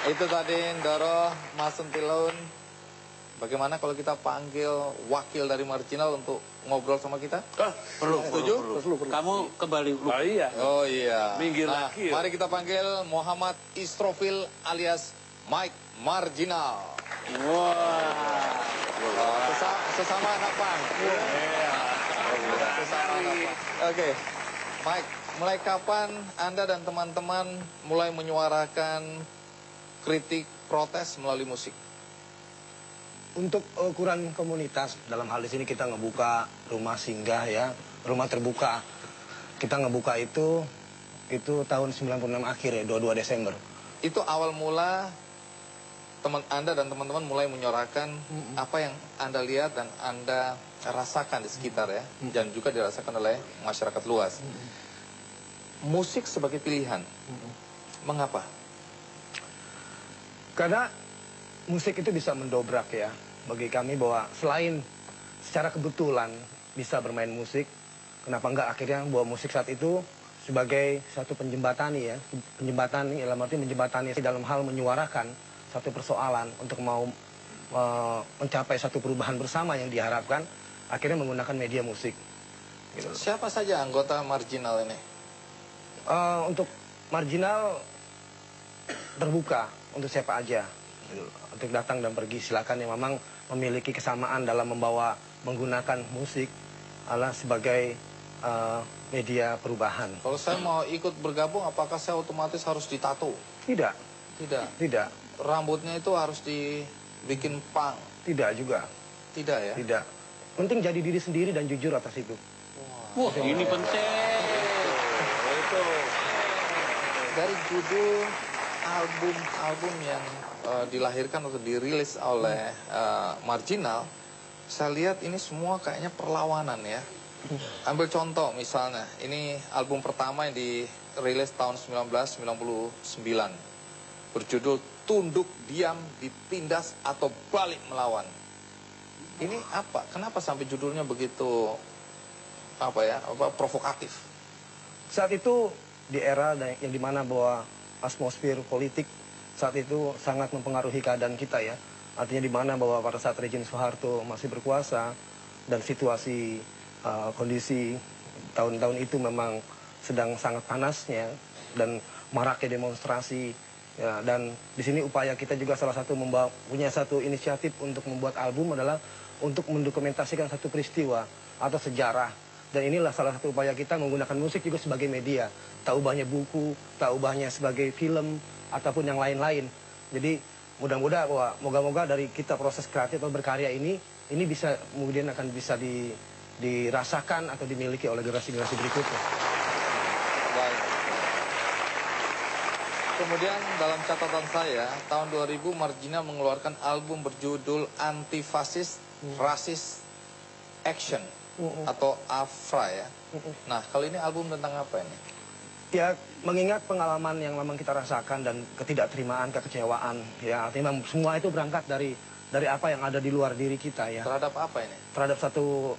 Itu tadi Ndoro, Mas Suntilaun. Bagaimana kalau kita panggil wakil dari Marginal untuk ngobrol sama kita? Perlu. Kamu kembali. Oh iya. Oh iya. Minggir lagi ya. Mari kita panggil Muhammad Istrofil alias Mike Marginal. Wah. Sesama anak pang. Sesama anak pang. Oke. Mike, mulai kapan Anda dan teman-teman mulai menyuarakan kritik, protes melalui musik? Untuk ukuran komunitas, dalam hal di sini kita ngebuka rumah singgah ya, rumah terbuka. Kita ngebuka itu tahun 96 akhir ya, 22 Desember. Itu awal mula teman Anda dan teman-teman mulai menyuarakan apa yang Anda lihat dan Anda rasakan di sekitar ya, dan juga dirasakan oleh masyarakat luas. Musik sebagai pilihan, mengapa? Karena musik itu bisa mendobrak ya, bagi kami bahwa selain secara kebetulan bisa bermain musik, kenapa enggak akhirnya bawa musik saat itu sebagai satu penjembatani ya, penjembatani dalam arti menjembatani dalam hal menyuarakan satu persoalan untuk mau mencapai satu perubahan bersama yang diharapkan, akhirnya menggunakan media musik. Gitu. Siapa saja anggota Marginal ini? Untuk Marginal terbuka untuk siapa aja, gitu. Untuk datang dan pergi silakan yang memang memiliki kesamaan dalam menggunakan musik adalah sebagai media perubahan. Kalau saya mau ikut bergabung, apakah saya otomatis harus ditato? Tidak. Tidak. Tidak. Rambutnya itu harus dibikin pang? Tidak juga. Tidak ya? Tidak. Penting jadi diri sendiri dan jujur atas itu. Wah, ini penting. Itu. Dari judul album yang dilahirkan atau dirilis oleh Marginal, saya lihat ini semua kayaknya perlawanan ya. Ambil contoh misalnya, ini album pertama yang dirilis tahun 1999, berjudul Tunduk, Diam, Ditindas, atau Balik Melawan. Ini apa? Kenapa sampai judulnya begitu provokatif? Saat itu di era yang dimana bahwa atmosfer politik saat itu sangat mempengaruhi keadaan kita ya. Artinya dimana bahwa pada saat rejim Soeharto masih berkuasa dan situasi kondisi tahun-tahun itu memang sedang sangat panasnya dan maraknya demonstrasi ya, dan di sini upaya kita juga salah satu punya satu inisiatif untuk membuat album adalah untuk mendokumentasikan satu peristiwa atau sejarah. Dan inilah salah satu upaya kita menggunakan musik juga sebagai media. Tak ubahnya buku, tak ubahnya sebagai film, ataupun yang lain-lain. Jadi mudah-mudahan bahwa moga-moga dari kita proses kreatif atau berkarya ini bisa kemudian akan bisa dirasakan atau dimiliki oleh generasi-generasi berikutnya. Baik. Kemudian dalam catatan saya, tahun 2000 Marginal mengeluarkan album berjudul Antifasis Rasis Action atau AFRA ya. Nah, kalau ini album tentang apa ini? Ya, mengingat pengalaman yang memang kita rasakan dan ketidakterimaan, kekecewaan, ya artinya semua itu berangkat dari apa yang ada di luar diri kita ya. Terhadap apa ini? Terhadap satu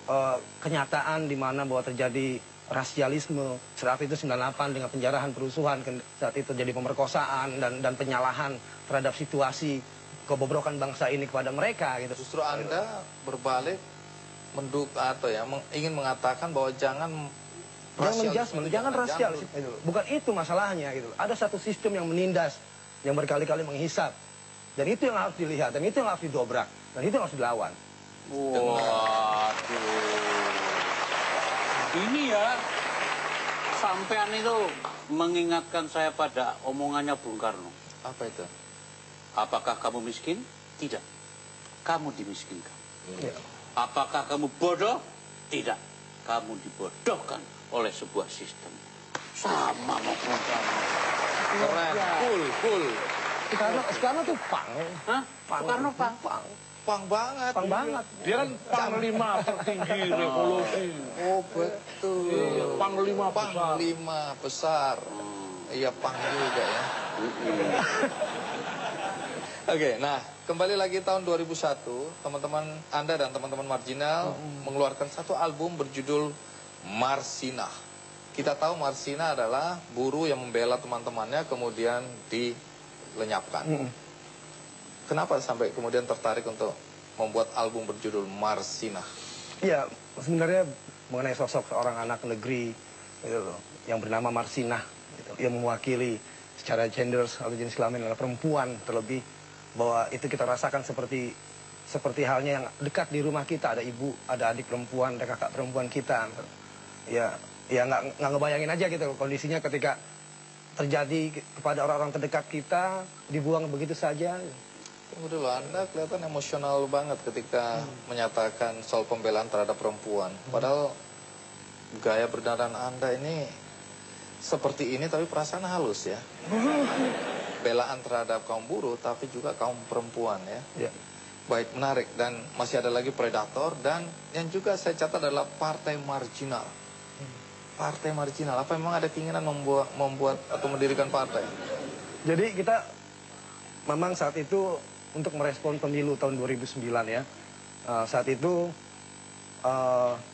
kenyataan di mana bahwa terjadi rasialisme saat itu 98 dengan penjarahan, perusuhan, saat itu jadi pemerkosaan dan penyalahan terhadap situasi kebobrokan bangsa ini kepada mereka gitu. Justru Anda berbalik ingin mengatakan bahwa jangan rasial. Bukan itu masalahnya gitu. Ada satu sistem yang menindas, yang berkali-kali menghisap. Dan itu yang harus dilihat, dan itu yang harus didobrak, dan itu yang harus dilawan. Waduh. Ini ya, sampean itu mengingatkan saya pada omongannya Bung Karno. Apa itu? Apakah kamu miskin? Tidak. Kamu dimiskinkan. Ya. Apakah kamu bodoh? Tidak. Kamu dibodohkan oleh sebuah sistem. Sama mau kamu. Keren. Cool. Soekarno tuh pang. Hah? Soekarno pang? Pang banget. Pang banget. Dia kan panglima tertinggi revolusi. Oh betul. Iya, Panglima besar. Iya, pang juga ya. Oke, nah kembali lagi tahun 2001, teman-teman Anda dan teman-teman Marginal mengeluarkan satu album berjudul Marsinah. Kita tahu Marsinah adalah buruh yang membela teman-temannya kemudian lenyapkan. Kenapa sampai kemudian tertarik untuk membuat album berjudul Marsinah? Iya, sebenarnya mengenai sosok seorang anak negeri gitu loh, yang bernama Marsinah, gitu, yang mewakili secara gender atau jenis kelamin adalah perempuan terlebih, bahwa itu kita rasakan seperti halnya yang dekat di rumah kita, ada ibu, ada adik perempuan, ada kakak perempuan kita. Ya nggak ngebayangin aja gitu kondisinya ketika terjadi kepada orang-orang terdekat kita, dibuang begitu saja. Tunggu dulu, Anda kelihatan emosional banget ketika menyatakan soal pembelaan terhadap perempuan. Padahal gaya berdandan Anda ini seperti ini tapi perasaan halus ya. Belaan terhadap kaum buruh tapi juga kaum perempuan ya. Baik, menarik. Dan masih ada lagi Predator, dan yang juga saya catat adalah Partai Marginal. Partai Marginal, apa memang ada keinginan membuat atau mendirikan partai? Jadi kita memang saat itu untuk merespon pemilu tahun 2009 ya, saat itu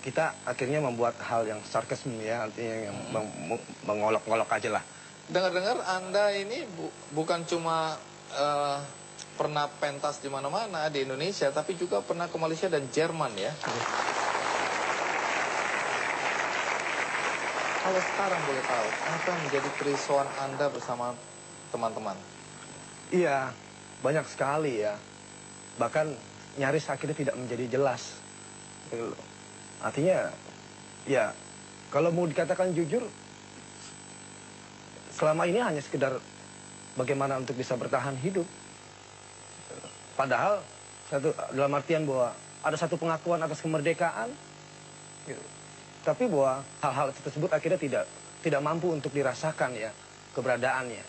kita akhirnya membuat hal yang sarkasme ya, artinya yang mengolok-olok aja lah. Dengar-dengar Anda ini bukan cuma pernah pentas di mana-mana di Indonesia, tapi juga pernah ke Malaysia dan Jerman ya. Kalau sekarang boleh tahu, apa yang menjadi kerisauan Anda bersama teman-teman? Iya, banyak sekali ya. Bahkan nyaris akhirnya tidak menjadi jelas. Artinya, ya, kalau mau dikatakan jujur, selama ini hanya sekedar bagaimana untuk bisa bertahan hidup. Padahal, dalam artian bahwa ada satu pengakuan atas kemerdekaan, gitu. Tapi bahwa hal-hal tersebut akhirnya tidak mampu untuk dirasakan ya, keberadaannya.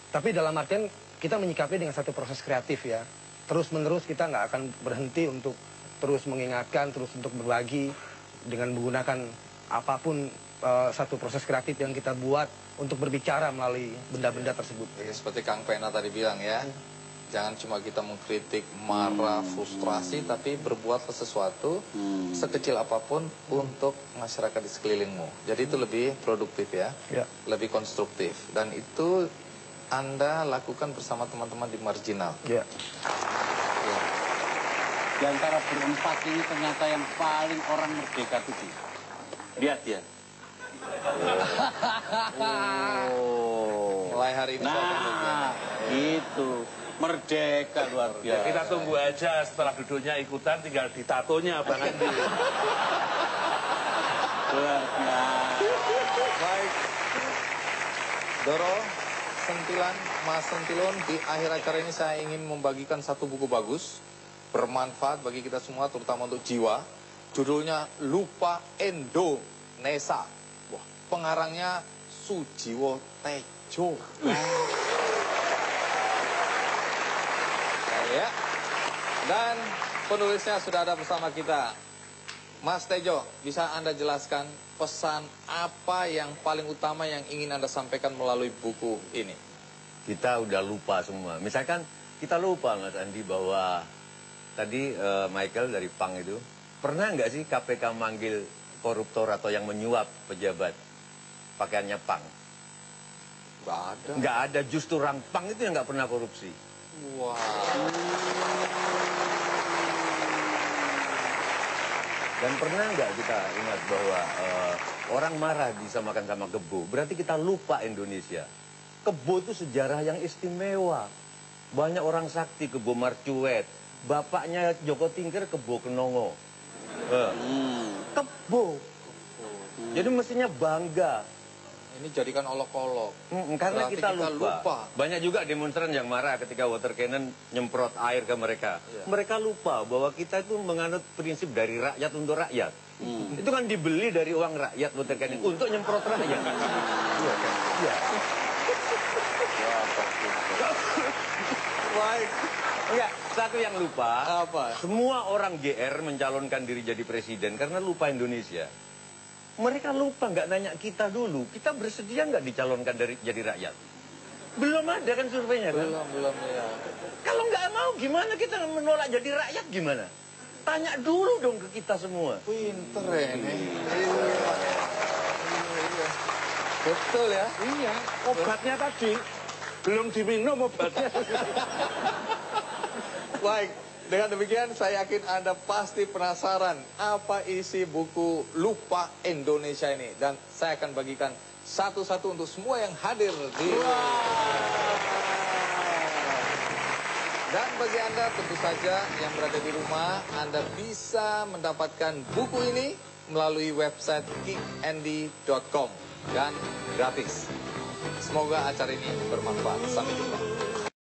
Tapi dalam artian kita menyikapi dengan satu proses kreatif ya. Terus-menerus kita nggak akan berhenti untuk terus mengingatkan, terus untuk berbagi dengan menggunakan apapun satu proses kreatif yang kita buat untuk berbicara melalui benda-benda tersebut. Ya, seperti Kang Pena tadi bilang ya, jangan cuma kita mengkritik, marah, frustrasi, tapi berbuatlah sesuatu sekecil apapun untuk masyarakat di sekelilingmu. Jadi itu lebih produktif ya, lebih konstruktif. Dan itu Anda lakukan bersama teman-teman di Marginal. Di antara berempat ini ternyata yang paling orang merdeka itu dia. Lihat dia. Mulai hari ini. Nah, itu. Merdeka luar biasa. Ya, kita tunggu aja setelah duduknya ikutan, tinggal ditatonya Bang Andi. Luar biasa. Baik. Doro, Sentilan, Mas Sentilon, di akhir acara ini saya ingin membagikan satu buku bagus, bermanfaat bagi kita semua, terutama untuk jiwa. Judulnya Lupa Indonesia. Wah, pengarangnya Sujiwo Tejo. Ya. Dan penulisnya sudah ada bersama kita. Mas Tejo, bisa Anda jelaskan pesan apa yang paling utama yang ingin Anda sampaikan melalui buku ini? Kita udah lupa semua. Misalkan kita lupa Mas Andi bahwa tadi Michael dari PANG itu, pernah nggak sih KPK manggil koruptor atau yang menyuap pejabat pakaiannya PANG? Nggak ada. Nggak ada, justru orang PANG itu yang nggak pernah korupsi. Wah. Dan pernah nggak kita ingat bahwa orang marah disamakan sama kebo, berarti kita lupa Indonesia. Kebo itu sejarah yang istimewa. Banyak orang sakti, Kebo Marcuet. Bapaknya Joko Tingkir, Kebo Kenongo. Kebo. Jadi mestinya bangga. Ini jadikan olok-olok. Karena Berarti kita lupa. Banyak juga demonstran yang marah ketika water cannon nyemprot air ke mereka. Mereka lupa bahwa kita itu menganut prinsip dari rakyat untuk rakyat. Itu kan dibeli dari uang rakyat water cannon untuk nyemprot rakyat. Iya kan? Iya. Baik. Enggak, satu yang lupa. Apa? Semua orang GR mencalonkan diri jadi presiden karena lupa Indonesia. Mereka lupa nggak nanya kita dulu, kita bersedia nggak dicalonkan jadi rakyat? Belum ada kan surveinya kan? Belum ya. Kalau nggak mau gimana kita menolak jadi rakyat gimana? Tanya dulu dong ke kita semua. Pinter ya ini. Iya. Betul ya. Iya, obatnya tadi Belum diminum obatnya. Baik, dengan demikian saya yakin Anda pasti penasaran apa isi buku Lupa Indonesia ini. Dan saya akan bagikan satu-satu untuk semua yang hadir di... Dan bagi Anda tentu saja yang berada di rumah, Anda bisa mendapatkan buku ini melalui website kickandy.com dan gratis. Semoga acara ini bermanfaat. Sampai jumpa.